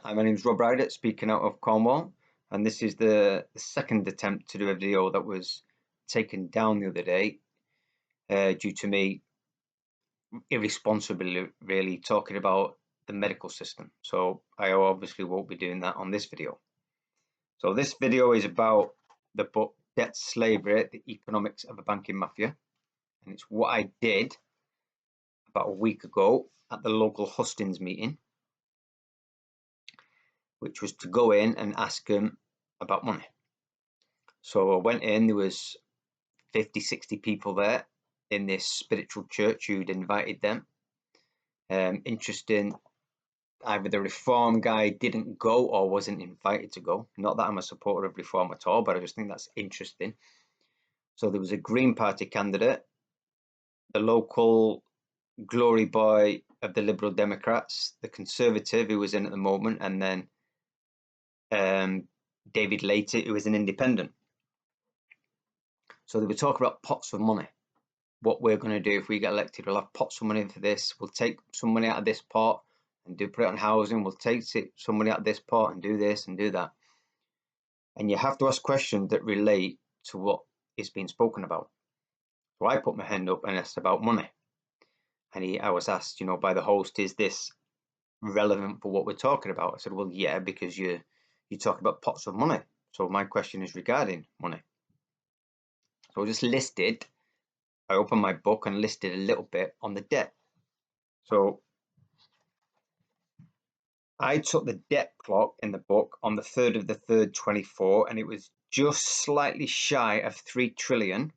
Hi, my name is Rob Ryder, speaking out of Cornwall, and this is the second attempt to do a video that was taken down the other day due to me irresponsibly really talking about the medical system. So I obviously won't be doing that on this video. So this video is about the book Debt Slavery, The Economics of a Banking Mafia, and it's what I did about a week ago at the local hustings meeting, which was to go in and ask them about money. So I went in, there was 50, 60 people there in this spiritual church who'd invited them. Interesting, either the reform guy didn't go or wasn't invited to go. Not that I'm a supporter of reform at all, but I just think that's interesting. So there was a Green Party candidate, the local glory boy of the Liberal Democrats, the Conservative who was in at the moment, and then David Later, who was an independent. So they were talking about pots of money. What we're going to do if we get elected, we'll have pots of money for this. We'll take some money out of this pot and put it on housing. We'll take some money out of this pot and do this and do that. And you have to ask questions that relate to what is being spoken about. So I put my hand up and asked about money. And I was asked, by the host, is this relevant for what we're talking about? I said, well, yeah, because you talk about pots of money. So my question is regarding money. So I just listed, I opened my book and listed a little bit on the debt. So I took the debt clock in the book on the 3rd of the 3rd, 24, and it was just slightly shy of £3 trillion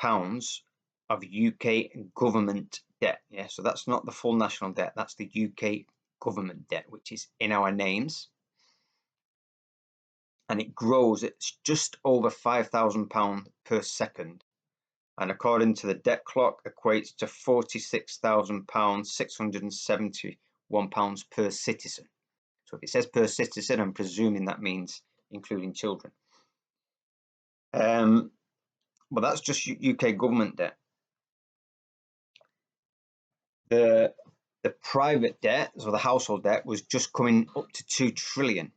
of UK government debt. Yeah, so that's not the full national debt, that's the UK government debt, which is in our names. And it grows, it's just over £5,000 per second. And according to the debt clock, equates to £46,000, £671 per citizen. So if it says per citizen, I'm presuming that means including children. Well, that's just UK government debt. The private debt, so the household debt, was just coming up to 2 trillion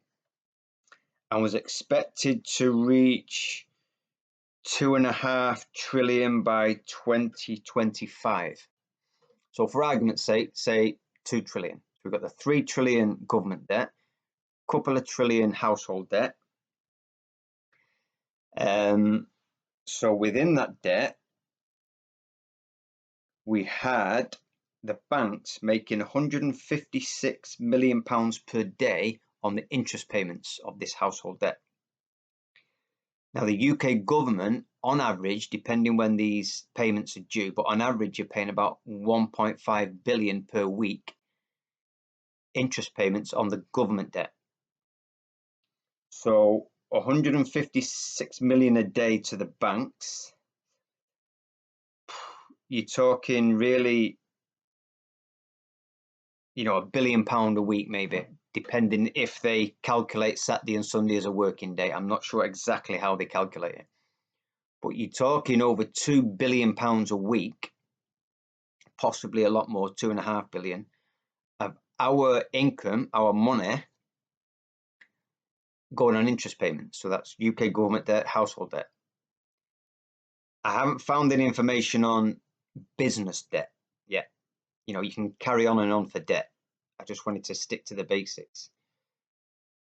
and was expected to reach 2.5 trillion by 2025. So for argument's sake, say 2 trillion. So we've got the 3 trillion government debt, couple of trillion household debt. So within that debt, we had the banks making £156 million per day on the interest payments of this household debt. Now, the UK government, on average, depending when these payments are due, but on average, you're paying about 1.5 billion per week interest payments on the government debt. So 156 million a day to the banks. You're talking really, £1 billion a week, maybe, depending if they calculate Saturday and Sunday as a working day. I'm not sure exactly how they calculate it, but you're talking over £2 billion a week, possibly a lot more, 2.5 billion, of our income, our money, going on interest payments. So that's UK government debt, household debt. I haven't found any information on business debt yet. You can carry on and on for debt. I just wanted to stick to the basics.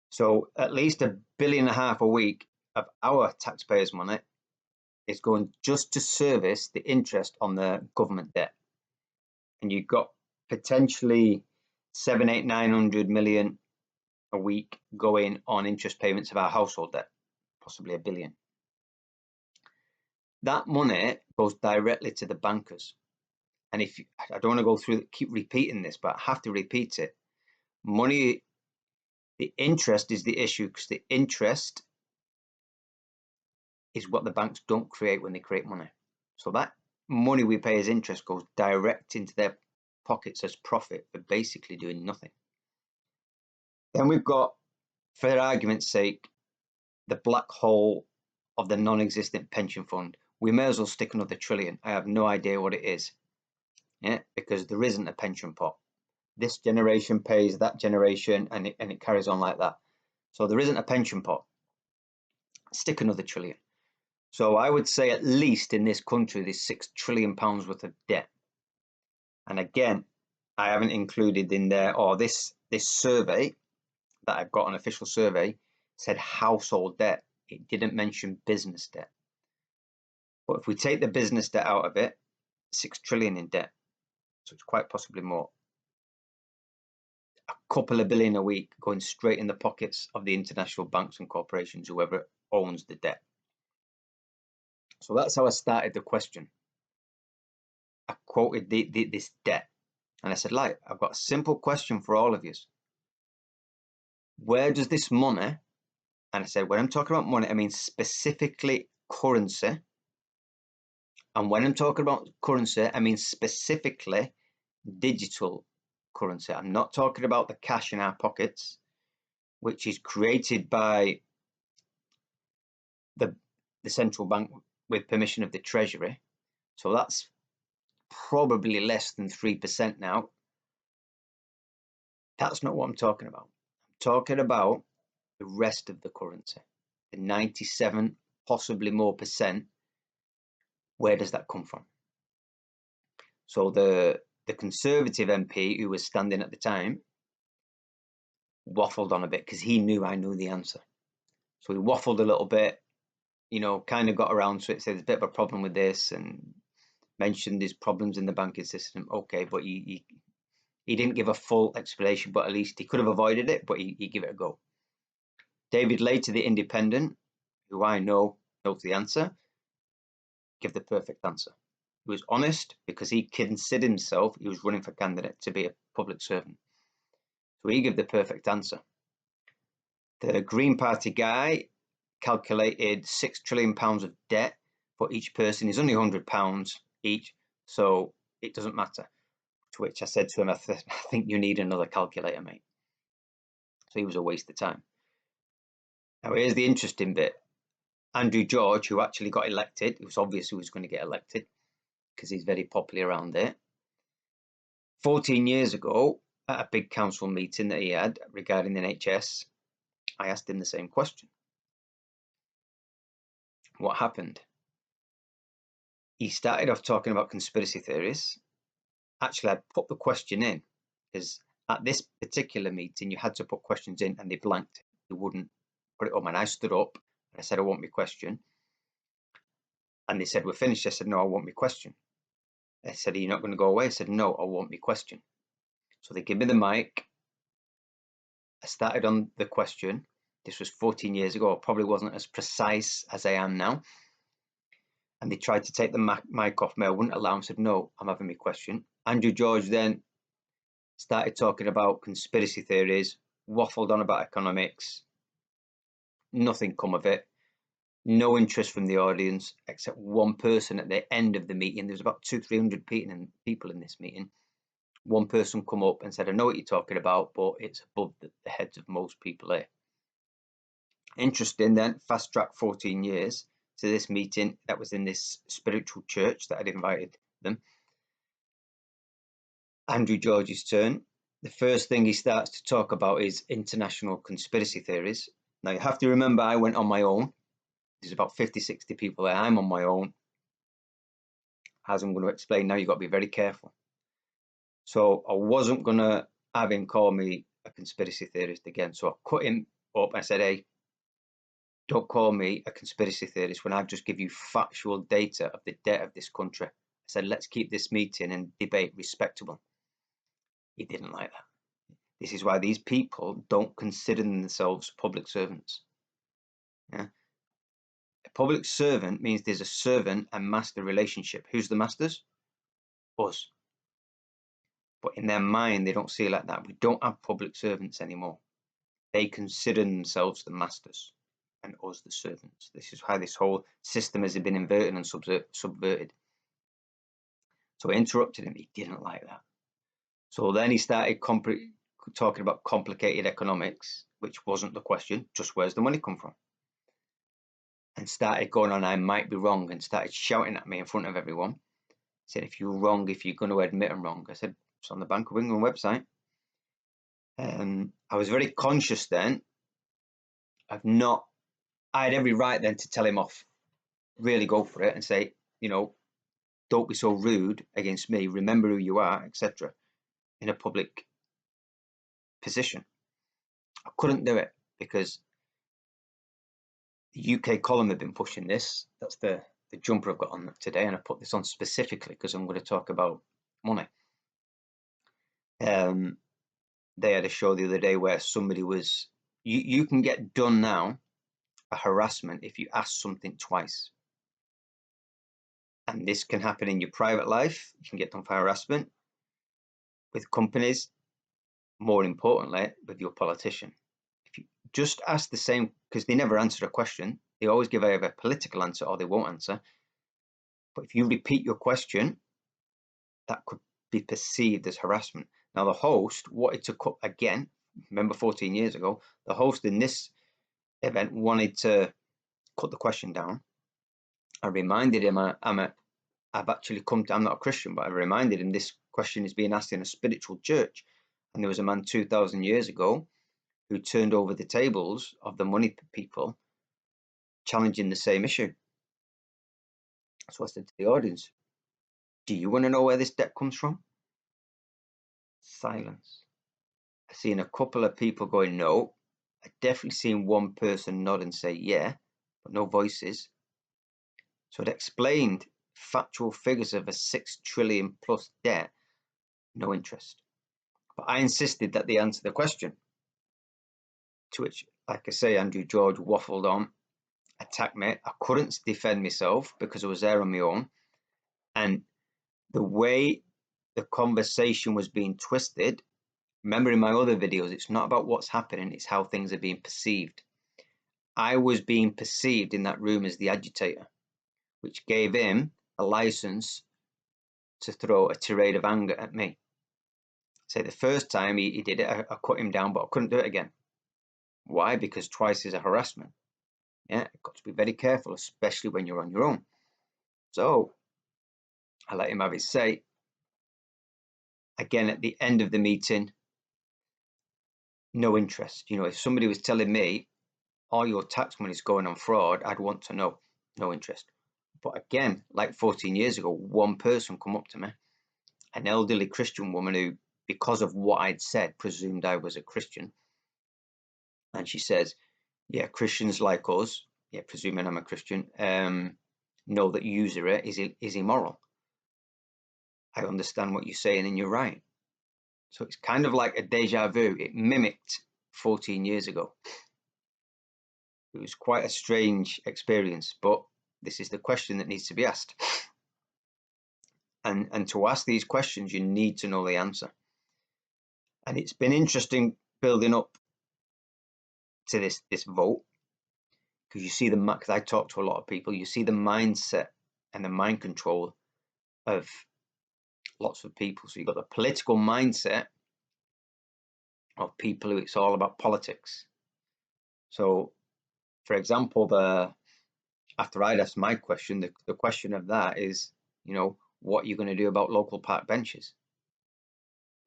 So at least £1.5 billion a week of our taxpayers' money is going just to service the interest on the government debt. And you've got potentially 700, 800, 900 million a week going on interest payments of our household debt, possibly £1 billion. That money goes directly to the bankers. And I don't want to go through, keep repeating this, but I have to repeat it. Money, the interest is the issue, because the interest is what the banks don't create when they create money. So that money we pay as interest goes direct into their pockets as profit for basically doing nothing. Then we've got, for argument's sake, the black hole of the non-existent pension fund. We may as well stick another trillion. I have no idea what it is. Yeah, because there isn't a pension pot. This generation pays that generation, and it carries on like that. So there isn't a pension pot. Stick another trillion. So I would say at least in this country there's £6 trillion worth of debt. And again, I haven't included in there, or this survey that I've got, an official survey, said household debt. It didn't mention business debt. But if we take the business debt out of it, 6 trillion in debt. So it's quite possibly more. A couple of billion a week going straight in the pockets of the international banks and corporations, whoever owns the debt. So that's how I started the question. I quoted this debt, and I said, like, I've got a simple question for all of you. Where does this money, and I said, when I'm talking about money, I mean specifically currency. And when I'm talking about currency, I mean specifically digital currency. I'm not talking about the cash in our pockets, which is created by the central bank with permission of the Treasury. So that's probably less than 3% now. That's not what I'm talking about. I'm talking about the rest of the currency, the 97, possibly more percent. Where does that come from? So the Conservative MP who was standing at the time waffled on a bit because he knew I knew the answer. So he waffled a little bit, you know, kind of got around to it, said there's a bit of a problem with this, and mentioned there's problems in the banking system. Okay, but he didn't give a full explanation, but at least he could have avoided it, but he gave it a go. David Later, the Independent, who I know knows the answer, give the perfect answer. He was honest because he considered himself, he was running for candidate to be a public servant. So he gave the perfect answer. The Green Party guy calculated £6 trillion of debt for each person. Is only £100 each, so it doesn't matter. To which I said to him, I think you need another calculator, mate. So he was a waste of time. Now here's the interesting bit. Andrew George, who actually got elected, it was obvious who was going to get elected because he's very popular around there. 14 years ago, at a big council meeting that he had regarding the NHS, I asked him the same question. What happened? He started off talking about conspiracy theories. Actually, I put the question in because at this particular meeting, you had to put questions in and they blanked. They wouldn't put it up. And I stood up and I said, I want my question. And they said, we're finished. I said, no, I want my question. I said, are you not going to go away? I said, no, I want my question. So they gave me the mic. I started on the question. This was 14 years ago. I probably wasn't as precise as I am now. And they tried to take the mic off me. I wouldn't allow them. I said, no, I'm having my question. Andrew George then started talking about conspiracy theories, waffled on about economics. Nothing come of it. No interest from the audience, except one person at the end of the meeting. There was about 200-300 people in this meeting. One person come up and said, I know what you're talking about, but it's above the heads of most people here. Interesting then, fast track 14 years to this meeting that was in this spiritual church that I'd invited them. Andrew George's turn. The first thing he starts to talk about is international conspiracy theories. Now you have to remember I went on my own. There's about 50, 60 people there. I'm on my own. As I'm going to explain now, you've got to be very careful. So I wasn't going to have him call me a conspiracy theorist again. So I cut him up. I said, hey, don't call me a conspiracy theorist when I just give you factual data of the debt of this country. I said, let's keep this meeting and debate respectable. He didn't like that. This is why these people don't consider themselves public servants. Yeah. A public servant means there's a servant and master relationship. Who's the masters? Us. But in their mind, they don't see it like that. We don't have public servants anymore. They consider themselves the masters and us the servants. This is how this whole system has been inverted and subverted. So I interrupted him. He didn't like that. So then he started talking about complicated economics, which wasn't the question, just where's the money come from? And started going on, I might be wrong, and started shouting at me in front of everyone. Said, if you're wrong, if you're going to admit I'm wrong. I said, it's on the Bank of England website. I was very conscious then of not, I had every right then to tell him off, really go for it and say, don't be so rude against me, remember who you are, etc., in a public position. I couldn't do it because the UK column had been pushing this. That's the jumper I've got on today, and I put this on specifically because I'm going to talk about money. They had a show the other day where somebody was, you can get done now for harassment if you ask something twice. And this can happen in your private life. You can get done for harassment with companies, more importantly, with your politician. If you just ask the same, because they never answer a question, they always give either a political answer or they won't answer. But if you repeat your question, that could be perceived as harassment. Now, the host wanted to cut again. Remember 14 years ago, the host in this event wanted to cut the question down. I reminded him I've actually come to, I'm not a Christian, but I reminded him this question is being asked in a spiritual church. And there was a man 2,000 years ago who turned over the tables of the money people challenging the same issue. So I said to the audience, do you want to know where this debt comes from? Silence. I've seen a couple of people going, no. I've definitely seen one person nod and say, yeah, but no voices. So it explained factual figures of a 6 trillion plus debt, no interest. But I insisted that they answer the question. To which, like I say, Andrew George waffled on, attacked me. I couldn't defend myself because I was there on my own. And the way the conversation was being twisted, remember in my other videos, it's not about what's happening, it's how things are being perceived. I was being perceived in that room as the agitator, which gave him a license to throw a tirade of anger at me. Say the first time he did it, I cut him down, but I couldn't do it again. Why? Because twice is a harassment. Yeah, you've got to be very careful, especially when you're on your own. So I let him have his say. Again, at the end of the meeting, no interest. If somebody was telling me all your tax money is going on fraud, I'd want to know. No interest. But again, like 14 years ago, one person come up to me, an elderly Christian woman who, because of what I'd said, presumed I was a Christian. And she says, yeah, Christians like us, yeah, presuming I'm a Christian, know that usury is immoral. I understand what you're saying and you're right. So it's kind of like a deja vu. It mimicked 14 years ago. It was quite a strange experience, but this is the question that needs to be asked. And to ask these questions, you need to know the answer. And it's been interesting building up to this vote, because you see because I talk to a lot of people, you see the mindset and the mind control of lots of people. So you've got the political mindset of people who it's all about politics. So, for example, after I'd asked my question, the question of that is, what are you going to do about local park benches?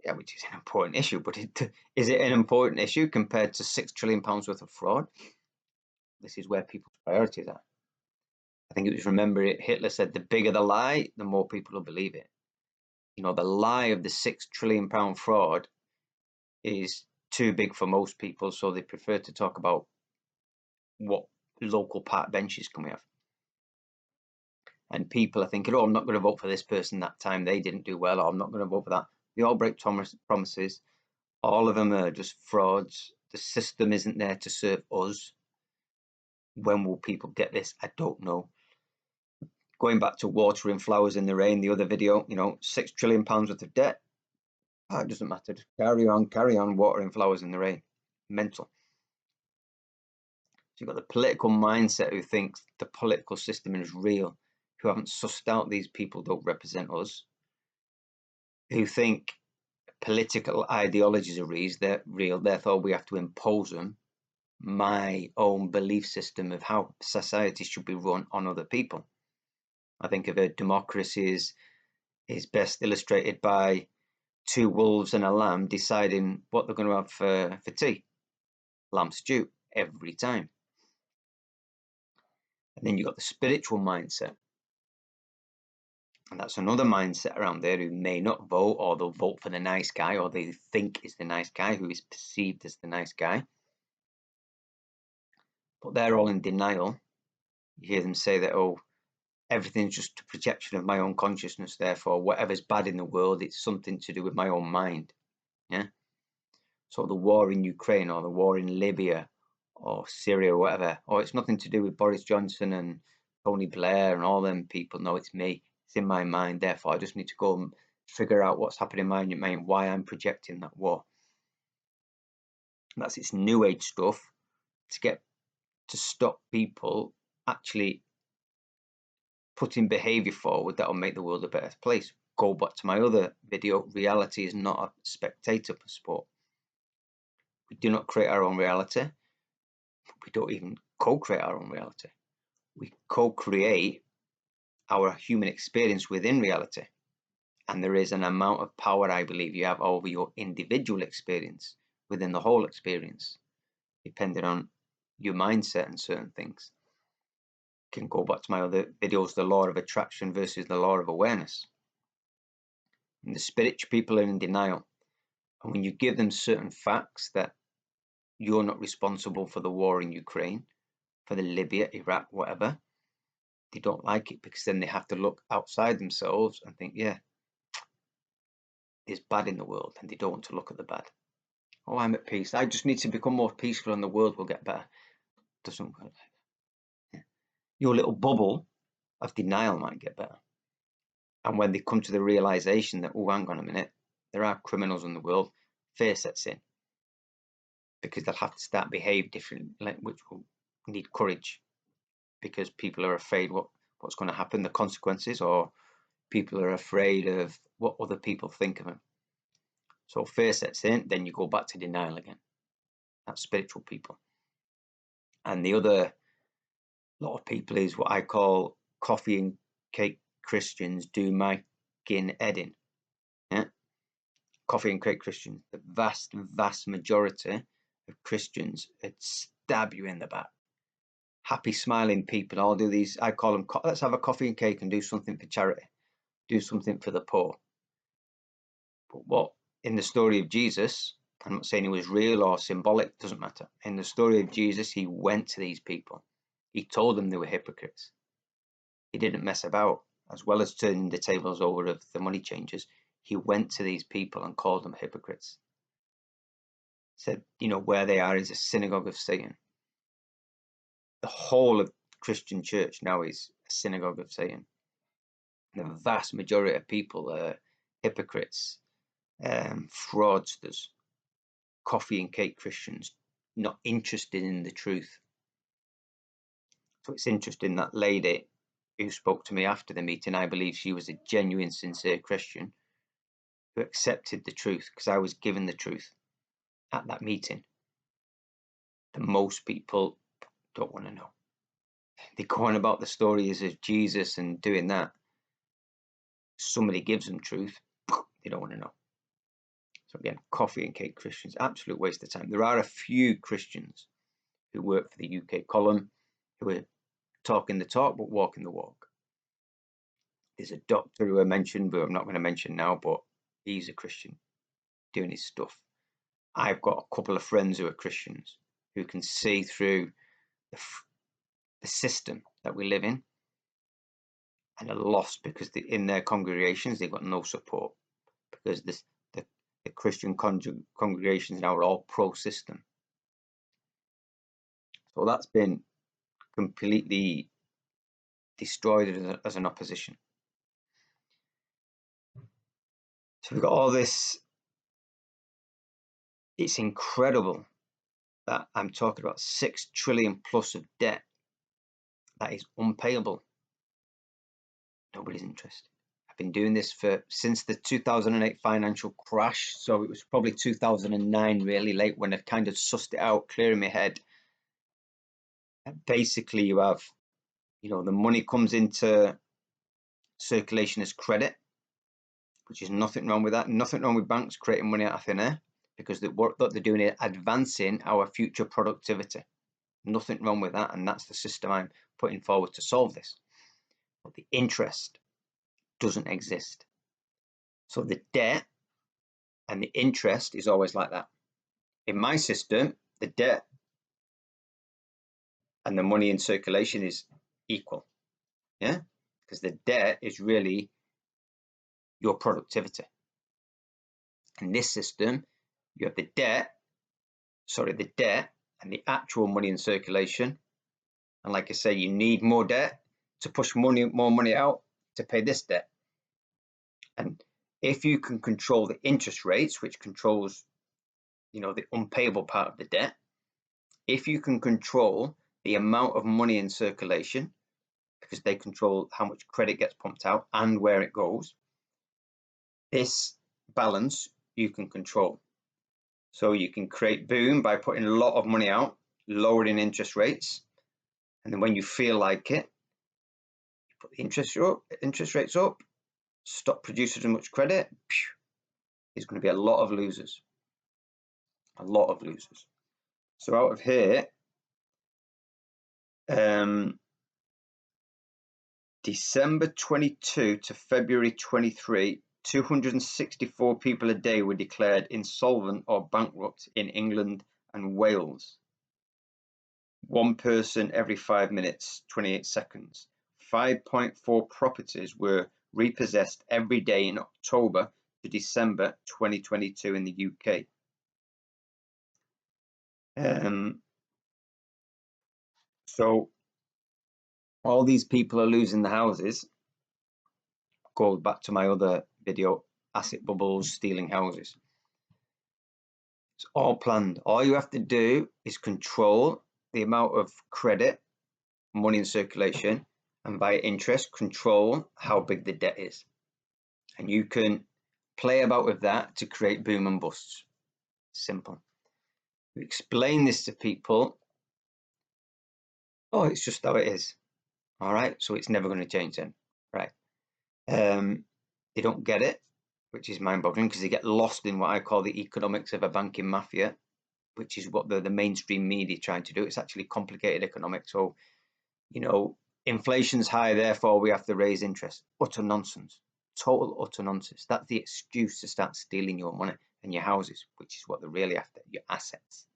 Yeah, which is an important issue, but is it an important issue compared to £6 trillion worth of fraud? This is where people's priorities are. I think it was, remember, Hitler said, the bigger the lie, the more people will believe it. The lie of the £6 trillion fraud is too big for most people, so they prefer to talk about what local park benches can we have. And people are thinking, oh, I'm not going to vote for this person that time, they didn't do well, or I'm not going to vote for that. They all break promises. All of them are just frauds. The system isn't there to serve us. When will people get this? I don't know. Going back to watering flowers in the rain, the other video, £6 trillion worth of debt. Oh, it doesn't matter. Just carry on watering flowers in the rain. Mental. So you've got the political mindset who thinks the political system is real, who haven't sussed out these people don't represent us, who think political ideologies are real, therefore we have to impose them. My own belief system of how society should be run on other people. I think of a democracy is best illustrated by two wolves and a lamb deciding what they're going to have for tea. Lamb stew every time. And then you've got the spiritual mindset. And that's another mindset around there who may not vote, or they'll vote for the nice guy, or they think is the nice guy, who is perceived as the nice guy. But they're all in denial. You hear them say that, oh, everything's just a projection of my own consciousness, therefore whatever's bad in the world, it's something to do with my own mind. Yeah. So the war in Ukraine, or the war in Libya, or Syria, or whatever, or it's nothing to do with Boris Johnson and Tony Blair and all them people. No, it's me. It's in my mind. Therefore, I just need to go and figure out what's happening in my mind, why I'm projecting that war. And that's its new age stuff to stop people actually putting behavior forward that will make the world a better place. Go back to my other video, reality is not a spectator sport. We do not create our own reality. We don't even co-create our own reality. We co-create our human experience within reality. And there is an amount of power, I believe, you have over your individual experience within the whole experience, depending on your mindset and certain things. Can go back to my other videos, the law of attraction versus the law of awareness. And the spiritual people are in denial. And when you give them certain facts that you're not responsible for the war in Ukraine, for the Libya, Iraq, whatever, they don't like it, because then they have to look outside themselves and think, yeah, there's bad in the world, and they don't want to look at the bad. Oh, I'm at peace. I just need to become more peaceful and the world will get better. Doesn't work. Your little bubble of denial might get better. And when they come to the realization that, oh, hang on a minute, there are criminals in the world, fear sets in. Because they'll have to start behave differently, which will need courage. Because people are afraid what's going to happen, the consequences, or people are afraid of what other people think of them. So fear sets in, then you go back to denial again. That's spiritual people. And the other lot of people is what I call coffee and cake Christians, do my kin heading. Yeah? Coffee and cake Christians. The vast majority of Christians would stab you in the back. Happy, smiling people. I'll do these. I call them, let's have a coffee and cake and do something for charity. Do something for the poor. But what, in the story of Jesus, I'm not saying it was real or symbolic, doesn't matter. In the story of Jesus, he went to these people. He told them they were hypocrites. He didn't mess about. As well as turning the tables over of the money changers, he went to these people and called them hypocrites. Said, where they are is a synagogue of Satan. The whole of Christian church now is a synagogue of Satan. The vast majority of people are hypocrites, fraudsters, coffee and cake Christians, not interested in the truth. So it's interesting, that lady who spoke to me after the meeting, I believe she was a genuine, sincere Christian who accepted the truth, because I was given the truth at that meeting. And most people don't want to know. They go on about the stories of Jesus and doing that. Somebody gives them truth, they don't want to know. So again, coffee and cake Christians, absolute waste of time. There are a few Christians who work for the UK column who are talking the talk but walking the walk. There's a doctor who I mentioned, but I'm not going to mention now, but he's a Christian doing his stuff. I've got a couple of friends who are Christians who can see through the system that we live in, and are lost because in their congregations they've got no support, because the Christian congregations now are all pro-system. So that's been completely destroyed as an opposition. So we've got all this. It's incredible that I'm talking about 6 trillion plus of debt that is unpayable. Nobody's interested. I've been doing this since the 2008 financial crash, so it was probably 2009 really late when I kind of sussed it out, clearing my head. And basically you have, the money comes into circulation as credit, which is nothing wrong with that. Nothing wrong with banks creating money out of thin air, because the work that they're doing is advancing our future productivity. Nothing wrong with that, and that's the system I'm putting forward to solve this. But the interest doesn't exist. So the debt and the interest is always like that. In my system, the debt and the money in circulation is equal, yeah? Because the debt is really your productivity. In this system, you have the debt and the actual money in circulation. And like I say, you need more debt to push more money out to pay this debt. And if you can control the interest rates, which controls, the unpayable part of the debt, if you can control the amount of money in circulation, because they control how much credit gets pumped out and where it goes, this balance you can control. So you can create boom by putting a lot of money out, lowering interest rates, and then when you feel like it, you put the interest rates up, stop producing as much credit. There's going to be a lot of losers. A lot of losers. So out of here, December 22 to February 23, 264 people a day were declared insolvent or bankrupt in England and Wales. One person every 5 minutes, 28 seconds. 5.4 properties were repossessed every day in October to December 2022 in the UK. So all these people are losing the houses. Go back to my other video, asset bubbles, stealing houses. It's all planned. All you have to do is control the amount of credit, money in circulation, and by interest, control how big the debt is. And you can play about with that to create boom and busts. Simple. You explain this to people. Oh, it's just how it is. All right, so it's never going to change then. Right. They don't get it, which is mind-boggling, because they get lost in what I call the economics of a banking mafia, which is what the mainstream media trying to do. It's actually complicated economics. So, inflation's high, therefore we have to raise interest. Utter nonsense. Total utter nonsense. That's the excuse to start stealing your money and your houses, which is what they're really after, your assets.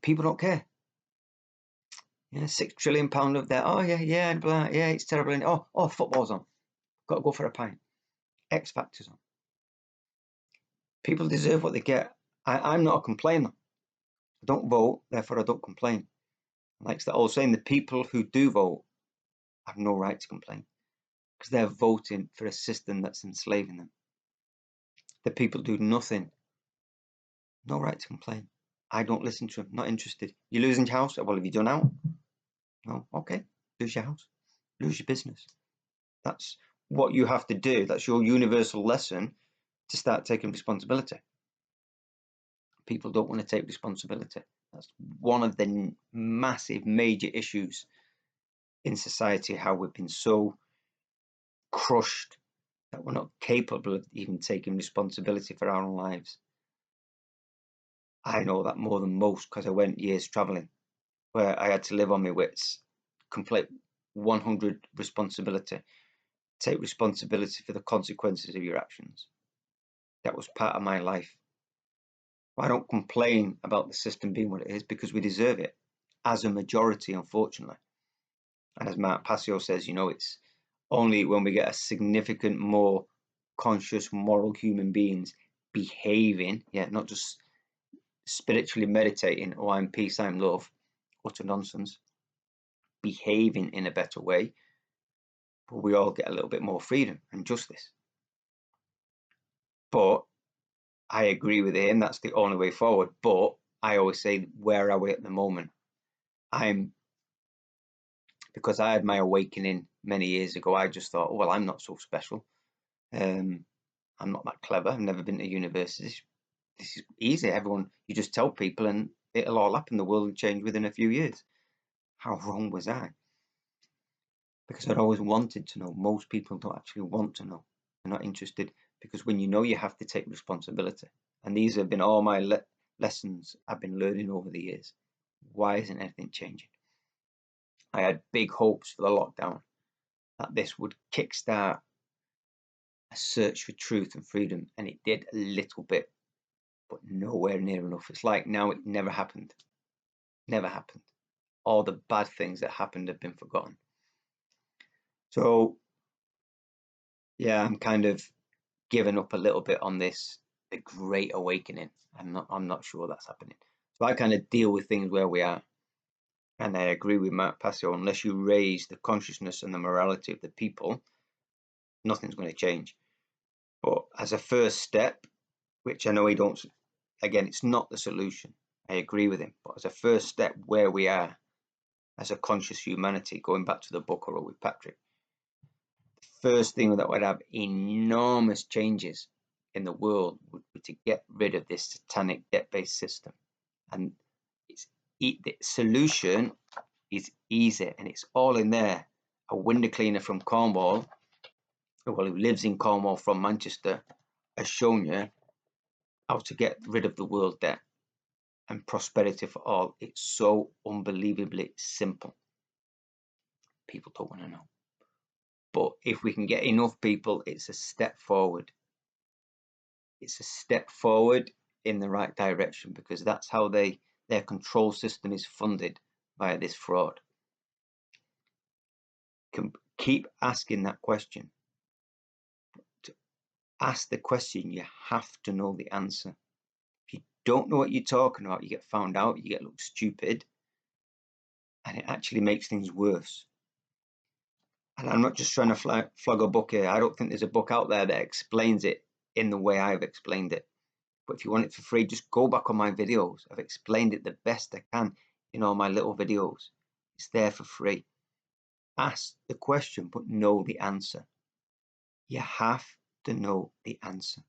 People don't care. Yeah, £6 trillion of debt. Oh yeah, blah, yeah, it's terrible. And oh, football's on. Got to go for a pint. X Factor's on. People deserve what they get. I'm not a complainer. I don't vote, therefore I don't complain. Like that old saying, the people who do vote have no right to complain, because they're voting for a system that's enslaving them. The people do nothing, no right to complain. I don't listen to them, not interested. You're losing your house? Well, have you done out? No, okay, lose your house, lose your business. That's what you have to do. That's your universal lesson to start taking responsibility. People don't want to take responsibility. That's one of the massive major issues in society, how we've been so crushed that we're not capable of even taking responsibility for our own lives. I know that more than most, because I went years traveling where I had to live on my wits, complete 100 responsibility, take responsibility for the consequences of your actions. That was part of my life. I don't complain about the system being what it is, because we deserve it as a majority, unfortunately. And as Mark Passio says, it's only when we get a significant more conscious, moral human beings behaving, not just spiritually meditating, oh, I'm peace, I'm love, utter nonsense, behaving in a better way, but we all get a little bit more freedom and justice. But I agree with him, that's the only way forward. But I always say, where are we at the moment? Because I had my awakening many years ago, I just thought, well, I'm not so special. I'm not that clever. I've never been to university. This is easy. You just tell people and it'll all happen. The world will change within a few years. How wrong was I? Because I'd always wanted to know. Most people don't actually want to know. They're not interested, because when you know, you have to take responsibility. And these have been all my lessons I've been learning over the years. Why isn't anything changing? I had big hopes for the lockdown that this would kickstart a search for truth and freedom, and it did a little bit, but nowhere near enough. It's like now it never happened. Never happened. All the bad things that happened have been forgotten. So yeah, I'm kind of giving up a little bit on this, the Great Awakening. I'm not sure that's happening. So I kind of deal with things where we are. And I agree with Mark Passio, unless you raise the consciousness and the morality of the people, nothing's going to change. But as a first step, which I know he don't, again, it's not the solution. I agree with him. But as a first step, where we are as a conscious humanity, going back to the book I wrote with Patrick, the first thing that would have enormous changes in the world would be to get rid of this satanic debt-based system. And the solution is easy, and it's all in there. A window cleaner from Cornwall, well, who lives in Cornwall from Manchester, has shown you how to get rid of the world debt and prosperity for all. It's so unbelievably simple. People don't want to know. But if we can get enough people, it's a step forward. It's a step forward in the right direction, because that's how their control system is funded via this fraud. Keep asking that question. To ask the question, you have to know the answer. If you don't know what you're talking about, you get found out, you get looked stupid, and it actually makes things worse. And I'm not just trying to flog a book here. I don't think there's a book out there that explains it in the way I've explained it. But if you want it for free, just go back on my videos. I've explained it the best I can in all my little videos. It's there for free. Ask the question, but know the answer. You have to know the answer.